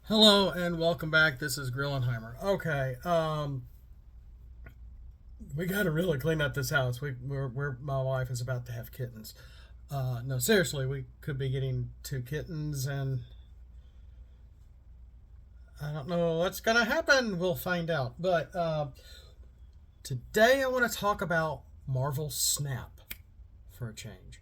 Hello and welcome back. This is Grillenheimer. Okay, we got to really clean up this house. My wife is about to have kittens. No, seriously, we could be getting two kittens, and I don't know what's gonna happen. We'll find out. But today I want to talk about Marvel Snap for a change.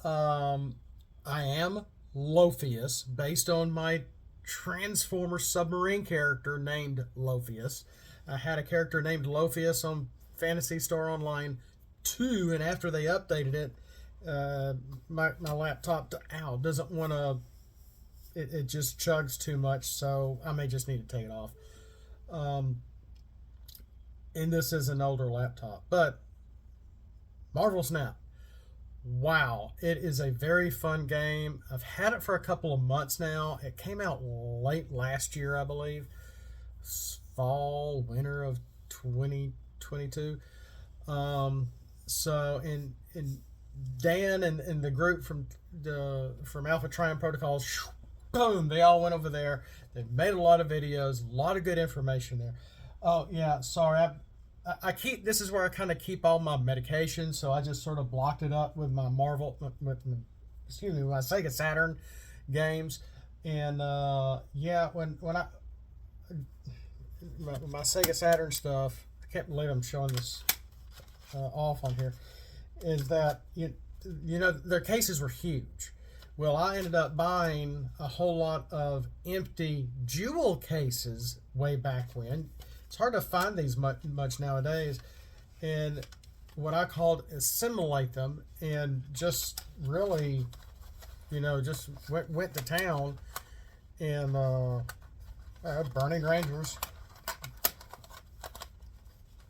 Um, I am Lophius, based on my Transformer submarine character named Lophius. I had a character named Lophius on Fantasy Star Online 2, and after they updated it, my laptop doesn't want to. It just chugs too much, so I may just need to take it off. Um, and this is an older laptop, but Marvel Snap. Wow, it is a very fun game. I've had it for a couple of months now. It came out late last year, I believe. Fall, winter of 2022. And Dan and the group from Alpha Triumph Protocols, boom, they all went over there. They've made a lot of videos, a lot of good information there. Oh yeah, sorry, I keep this is where I kind of keep all my medication, so I just sort of blocked it up with my my Sega Saturn games, and yeah, when I my Sega Saturn stuff, I can't believe I'm showing this off on here, is that you know their cases were huge. Well, I ended up buying a whole lot of empty jewel cases way back when. It's hard to find these much nowadays. And what I called assimilate them and just really, just went to town and Burning Rangers,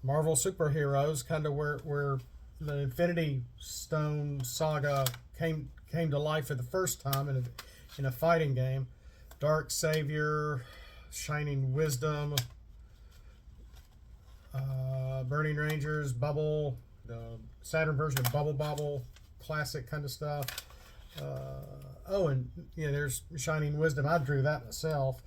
Marvel superheroes, kind of where the Infinity Stone saga came to life for the first time in a fighting game. Dark Savior, Shining Wisdom, Burning Rangers, Bubble, the Saturn version of Bubble Bobble, classic kind of stuff. And there's Shining Wisdom. I drew that myself.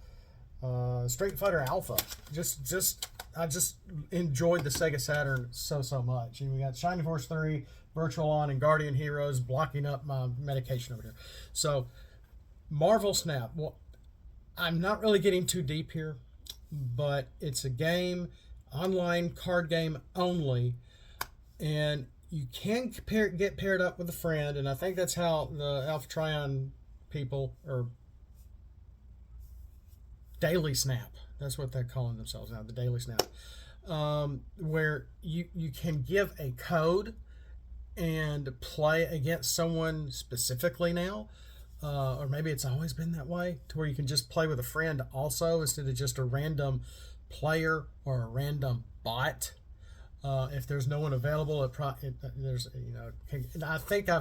Street Fighter Alpha. I just enjoyed the Sega Saturn so much. And we got Shining Force 3, Virtual On, and Guardian Heroes blocking up my medication over here. So, Marvel Snap. Well, I'm not really getting too deep here, but it's a game, online card game only, and you can get paired up with a friend, and I think that's how the Alpha Trion people, or Daily Snap, that's what they're calling themselves now, the Daily Snap, where you can give a code and play against someone specifically now. Or maybe it's always been that way, to where you can just play with a friend also, instead of just a random player or a random bot. If there's no one available, there's I think I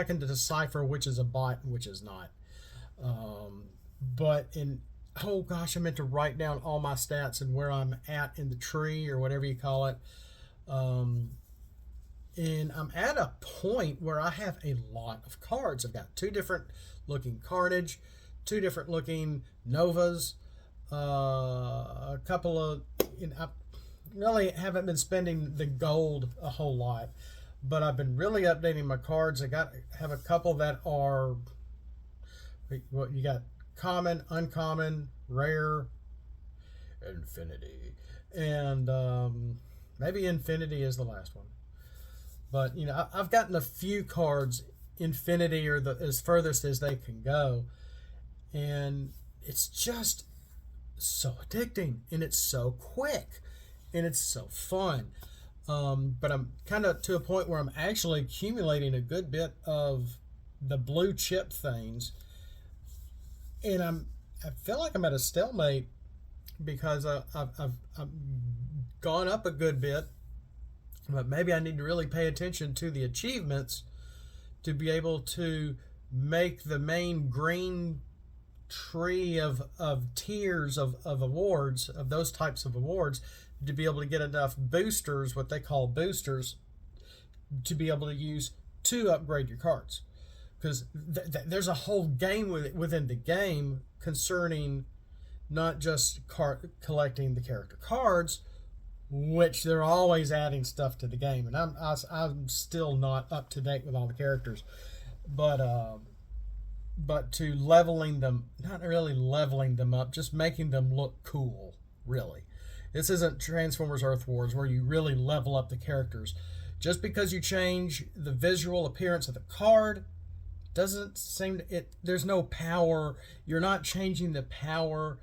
can decipher which is a bot and which is not. But oh gosh, I meant to write down all my stats and where I'm at in the tree, or whatever you call it. And I'm at a point where I have a lot of cards. I've got two different looking Carnage, two different looking Novas, a couple of. I really haven't been spending the gold a whole lot, but I've been really updating my cards. Have a couple that are. What you got? Common, uncommon, rare, infinity, and maybe infinity is the last one. But I've gotten a few cards infinity, or as furthest as they can go, and it's just so addicting, and it's so quick, and it's so fun. But I'm kind of to a point where I'm actually accumulating a good bit of the blue chip things, and I feel like I'm at a stalemate, because I've gone up a good bit. But maybe I need to really pay attention to the achievements to be able to make the main green tree of tiers of awards, of those types of awards, to be able to get enough boosters, what they call boosters, to be able to use to upgrade your cards. Because there's a whole game within the game concerning not just collecting the character cards, which they're always adding stuff to the game, and I'm still not up to date with all the characters, but to leveling them, not really leveling them up, just making them look cool. Really, this isn't Transformers Earth Wars where you really level up the characters. Just because you change the visual appearance of the card doesn't seem to, it. There's no power. You're not changing the power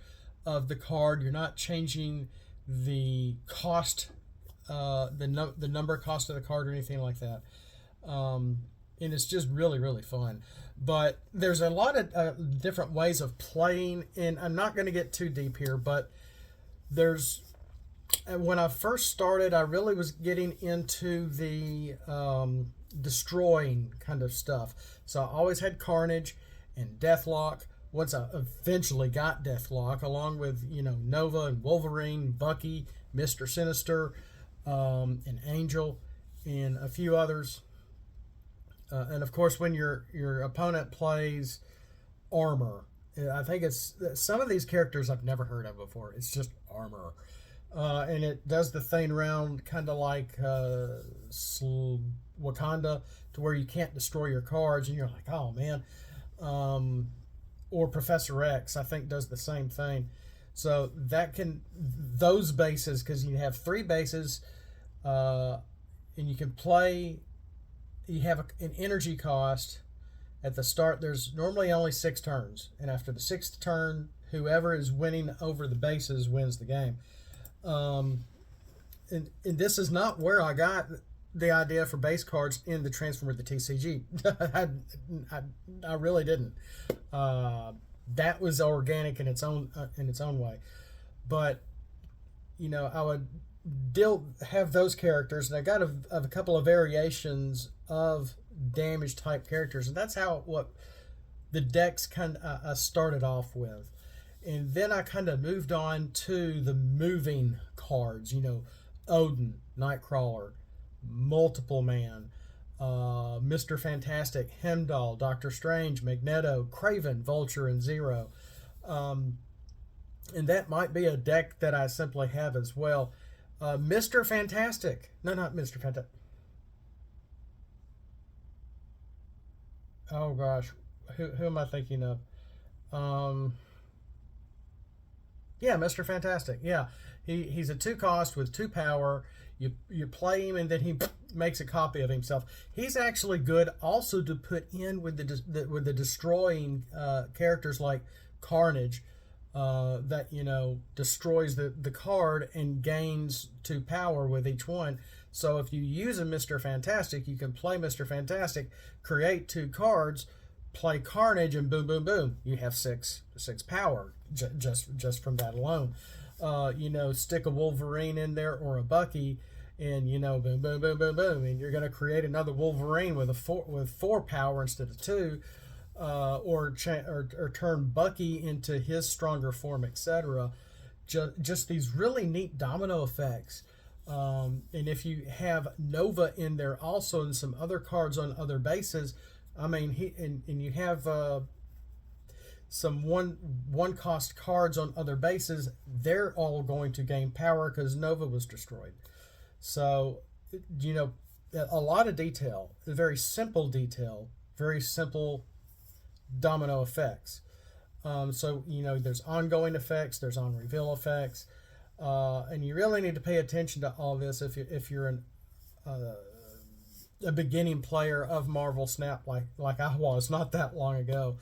of the card. You're not changing the cost, the number cost of the card or anything like that. And it's just really, really fun. But there's a lot of different ways of playing, and I'm not going to get too deep here, but there's, when I first started, I really was getting into the destroying kind of stuff. So I always had Carnage and Deathlock. Once I eventually got Deathlock, along with, Nova and Wolverine, Bucky, Mr. Sinister, and Angel, and a few others. And of course, when your opponent plays Armor, I think it's some of these characters I've never heard of before. It's just Armor, and it does the thing around kind of like Wakanda, to where you can't destroy your cards, and you're like, oh man. Or Professor X, I think, does the same thing. So those bases, because you have 3 bases, and you can play. You have an energy cost at the start. There's normally only 6 turns, and after the 6th turn, whoever is winning over the bases wins the game. And this is not where I got the idea for base cards in the Transformer the TCG. I really didn't. That was organic in its own way, but I would have those characters, and I got a couple of variations of damage type characters, and that's what the decks kind of started off with. And then I kind of moved on to the moving cards, Odin, Nightcrawler, Multiple Man, Mr. Fantastic, Heimdall, Doctor Strange, Magneto, Kraven, Vulture, and Zero. And that might be a deck that I simply have as well. Mr. Fantastic. No, not Mr. Fantastic. Oh gosh, who am I thinking of? Yeah, Mr. Fantastic. Yeah, he's a 2 cost with 2 power. You play him, and then he makes a copy of himself. He's actually good also to put in with the destroying characters like Carnage, that destroys the card and gains 2 power with each one. So if you use a Mr. Fantastic, you can play Mr. Fantastic, create 2 cards, play Carnage, and boom, boom, boom, you have 6 power just from that alone. Stick a Wolverine in there or a Bucky, and boom, boom, boom, boom, boom, and you're going to create another Wolverine with 4 power instead of 2. Or turn Bucky into his stronger form, etc. Just these really neat domino effects. And if you have Nova in there also, and some other cards on other bases, and you have some one cost cards on other bases, they're all going to gain power because Nova was destroyed. So a lot of detail, very simple detail, very simple domino effects. So there's ongoing effects, there's on reveal effects, and you really need to pay attention to all this if you're a beginning player of Marvel Snap like I was not that long ago.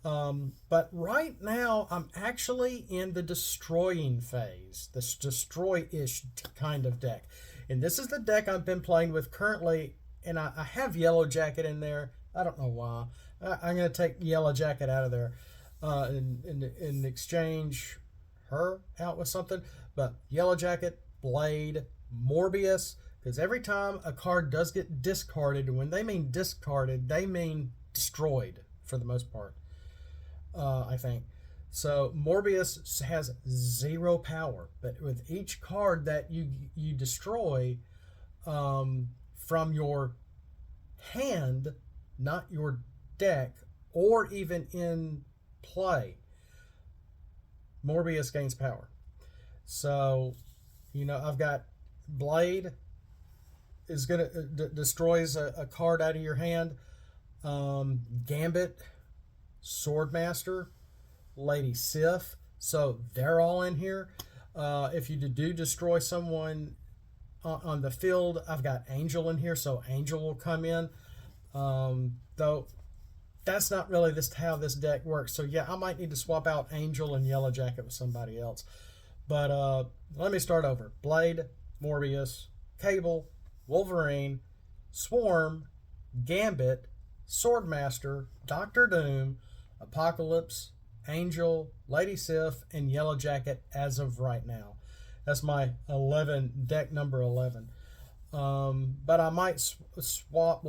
But right now I'm actually in the destroying phase, this destroy-ish kind of deck, and this is the deck I've been playing with currently. And I have Yellow Jacket in there. I don't know why. I'm going to take Yellow Jacket out of there and exchange her out with something. But Yellow Jacket, Blade, Morbius, because every time a card does get discarded, and when they mean discarded, they mean destroyed for the most part, I think. So Morbius has 0 power, but with each card that you destroy from your hand, not your deck, or even in play, Morbius gains power. So, I've got Blade is gonna destroys a card out of your hand. Gambit, Swordmaster, Lady Sif. So they're all in here. If you do destroy someone on the field, I've got Angel in here, so Angel will come in. Though that's not really how this deck works. So yeah, I might need to swap out Angel and Yellow Jacket with somebody else. But let me start over. Blade, Morbius, Cable, Wolverine, Swarm, Gambit, Swordmaster, Doctor Doom, Apocalypse, Angel, Lady Sif, and Yellow Jacket as of right now. That's my deck number 11. But I might swap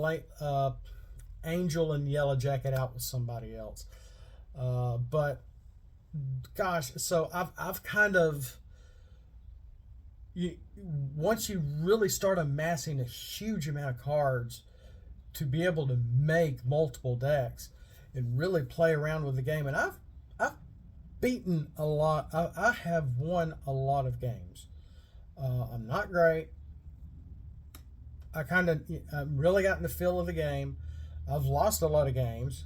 Angel and Yellow Jacket out with somebody else. But gosh, so I've kind of once you really start amassing a huge amount of cards to be able to make multiple decks and really play around with the game, and I've beaten a lot. I have won a lot of games. I'm not great. I've really gotten the feel of the game. I've lost a lot of games,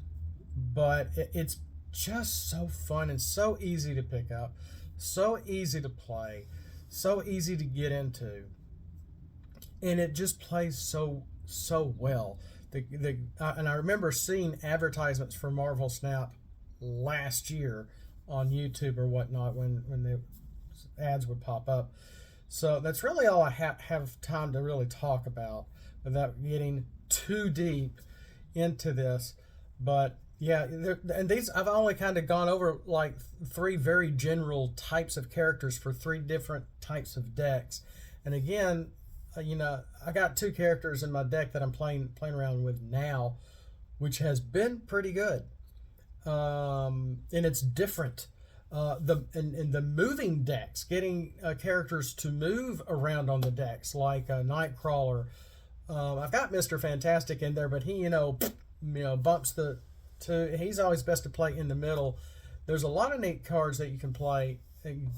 but it's just so fun and so easy to pick up, so easy to play, so easy to get into, and it just plays so well. And I remember seeing advertisements for Marvel Snap last year on YouTube or whatnot when the ads would pop up. So that's really all I have time to really talk about without getting too deep into this. But yeah, and these I've only kind of gone over like 3 very general types of characters for 3 different types of decks. And again, I got 2 characters in my deck that I'm playing around with now, which has been pretty good. And it's different. The moving decks, getting characters to move around on the decks, like Nightcrawler. I've got Mr. Fantastic in there, but he bumps he's always best to play in the middle. There's a lot of neat cards that you can play and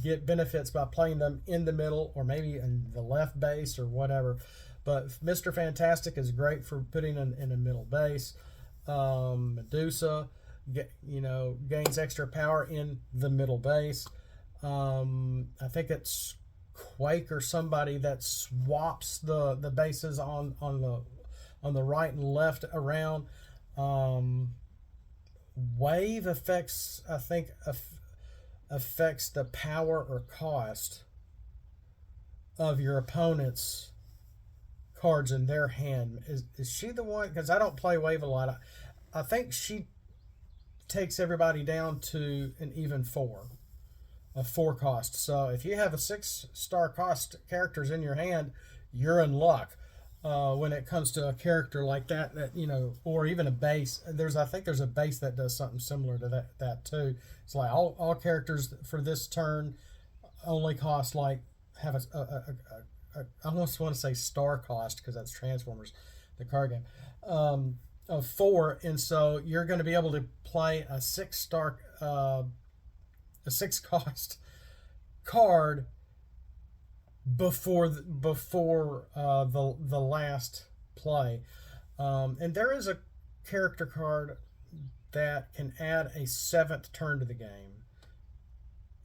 get benefits by playing them in the middle or maybe in the left base or whatever. But Mr. Fantastic is great for putting in a middle base. Medusa, gains extra power in the middle base. I think it's Quake or somebody that swaps the bases on the right and left around. Wave affects the power or cost of your opponent's cards in their hand. Is she the one? Because I don't play Wave a lot. I think she takes everybody down to an even 4, a 4 cost. So if you have a 6-star cost characters in your hand, you're in luck. When it comes to a character like that, or even a base, I think there's a base that does something similar to that too. It's like all characters for this turn only cost have I almost want to say star cost because that's Transformers, the card game, of 4, and so you're going to be able to play a 6-star, a 6 cost card before the last play, and there is a character card that can add a 7th turn to the game,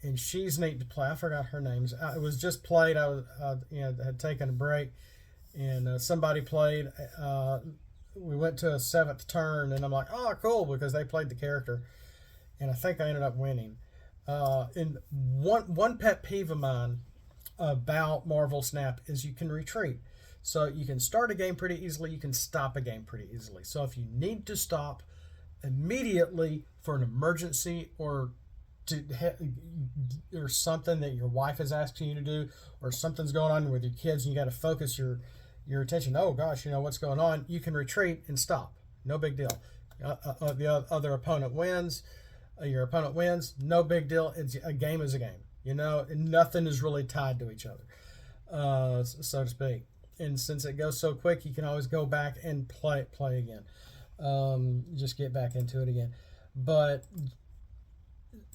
and she's neat to play. I forgot her name. It was just played. I was had taken a break, and somebody played. We went to a 7th turn, and I'm like, oh, cool, because they played the character, and I think I ended up winning. And one pet peeve of mine about Marvel Snap is you can retreat. So you can start a game pretty easily, you can stop a game pretty easily. So if you need to stop immediately for an emergency or something that your wife is asking you to do, or something's going on with your kids and you got to focus your attention, oh gosh, what's going on, you can retreat and stop. No big deal. The other opponent wins, your opponent wins, no big deal. A game is a game. Nothing is really tied to each other, so to speak. And since it goes so quick, you can always go back and play again. Just get back into it again. But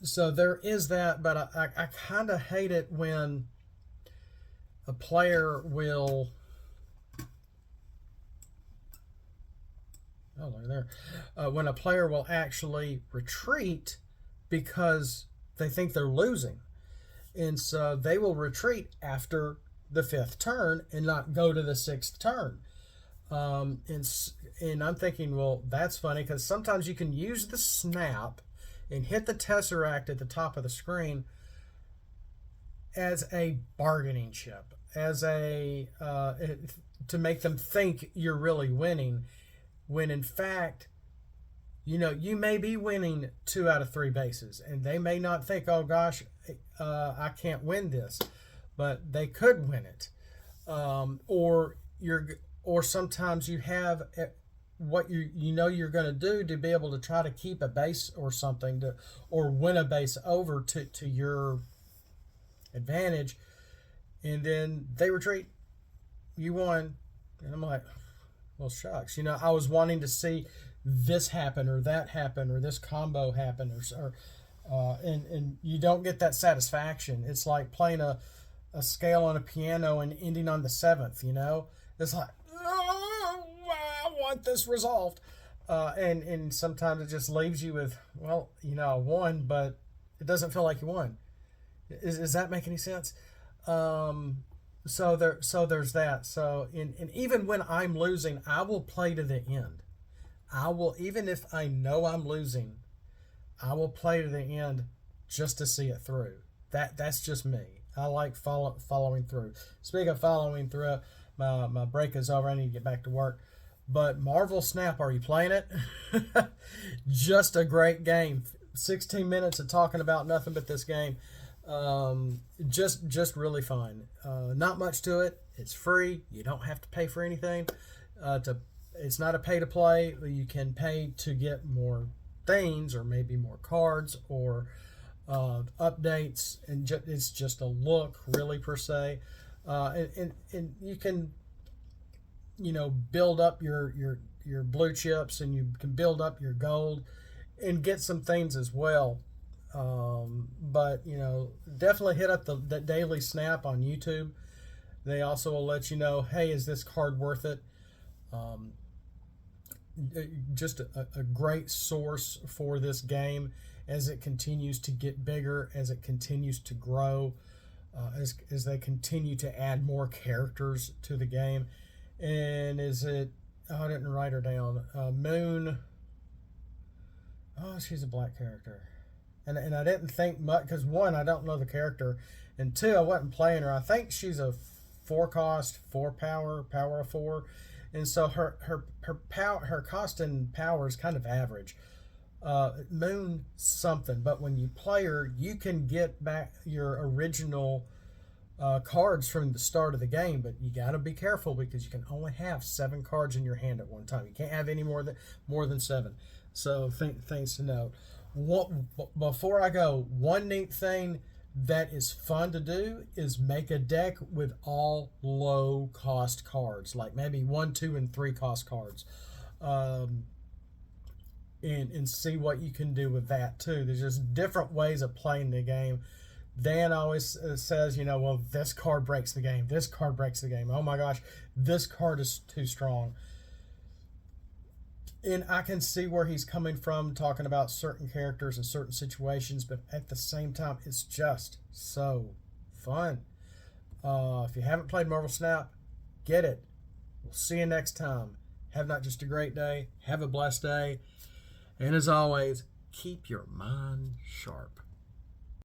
So there is that, but I kind of hate it when a player will. Oh, look there. When a player will actually retreat because they think they're losing. And so they will retreat after the fifth turn and not go to the sixth turn. And I'm thinking, well, that's funny because sometimes you can use the snap and hit the Tesseract at the top of the screen as a bargaining chip, as to make them think you're really winning, when in fact, you may be winning 2 out of 3 bases, and they may not think, oh gosh, I can't win this, but they could win it, or sometimes you have what you're going to do to be able to try to keep a base or something or win a base over to your advantage, and then they retreat, you won, and I'm like, well, shucks, I was wanting to see this happen or that happen or this combo happen and you don't get that satisfaction. It's like playing a scale on a piano and ending on the seventh. It's like, oh, I want this resolved, and sometimes it just leaves you with, well, I won, but it doesn't feel like you won. Does that make any sense? So there's that. So and even when I'm losing, I will play to the end. I will, even if I know I'm losing, I will play to the end just to see it through. That's just me. I like following through. Speaking of following through, my break is over. I need to get back to work. But Marvel Snap, are you playing it? Just a great game. 16 minutes of talking about nothing but this game. Just really fun. Not much to it. It's free. You don't have to pay for anything. It's not a pay to play. You can pay to get more things or maybe more cards or updates, and it's just a look really per se. And you can build up your blue chips, and you can build up your gold and get some things as well. But definitely hit up the daily snap on YouTube. They also will let you know, hey, is this card worth it? Just a great source for this game as it continues to get bigger, as it continues to grow, as they continue to add more characters to the game. And I didn't write her down. Moon. Oh, she's a black character. And I didn't think much because, one, I don't know the character, and two, I wasn't playing her. I think she's a 4-cost, 4-power, power of 4. And so her cost and power is kind of average. Moon something, but when you play her, you can get back your original cards from the start of the game, but you got to be careful because you can only have 7 cards in your hand at one time. You can't have any more than 7. So things to note. Before I go, one neat thing that is fun to do is make a deck with all low cost cards, like maybe 1, 2, and 3 cost cards, and see what you can do with that too. There's just different ways of playing the game. Dan always says, well, this card breaks the game. This card breaks the game. Oh my gosh, this card is too strong. And I can see where he's coming from, talking about certain characters and certain situations, but at the same time, it's just so fun. If you haven't played Marvel Snap, get it. We'll see you next time. Have not just a great day. Have a blessed day. And as always, keep your mind sharp.